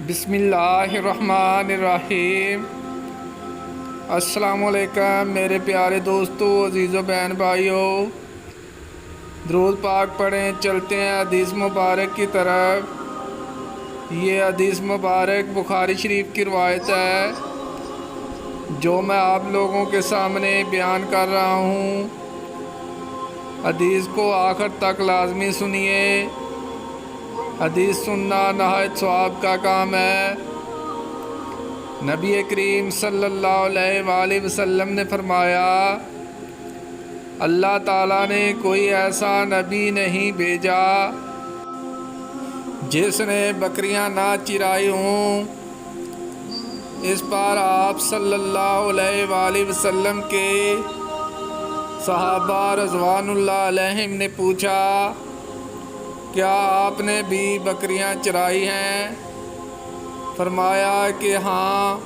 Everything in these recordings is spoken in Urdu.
بسم اللہ الرحمن الرحیم۔ السلام علیکم میرے پیارے دوستو، عزیز و بہن بھائیوں، درود پاک پڑھیں، چلتے ہیں حدیث مبارک کی طرف۔ یہ حدیث مبارک بخاری شریف کی روایت ہے جو میں آپ لوگوں کے سامنے بیان کر رہا ہوں۔ حدیث کو آخر تک لازمی سنیے۔ حدیث سننا نہایت ثواب کا کام ہے۔ نبی کریم صلی اللہ علیہ وآلہ وسلم نے فرمایا، اللہ تعالیٰ نے کوئی ایسا نبی نہیں بھیجا جس نے بکریاں نہ چرائی ہوں۔ اس پر آپ صلی اللہ علیہ وآلہ وسلم کے صحابہ رضوان اللہ علیہم نے پوچھا، کیا آپ نے بھی بکریاں چرائی ہیں؟ فرمایا کہ ہاں،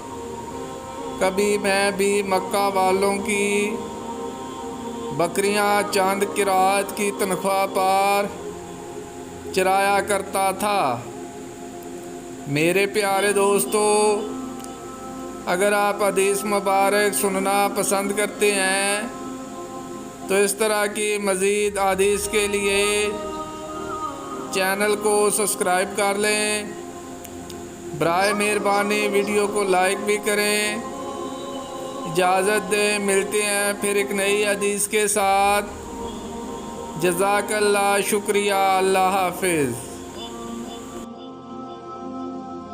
کبھی میں بھی مکہ والوں کی بکریاں چاند قرات کی تنخواہ پر چرایا کرتا تھا۔ میرے پیارے دوستو، اگر آپ حدیث مبارک سننا پسند کرتے ہیں تو اس طرح کی مزید حدیث کے لیے چینل کو سبسکرائب کر لیں۔ برائے مہربانی ویڈیو کو لائک بھی کریں۔ اجازت دیں، ملتے ہیں پھر ایک نئی حدیث کے ساتھ۔ جزاک اللہ، شکریہ، اللہ حافظ۔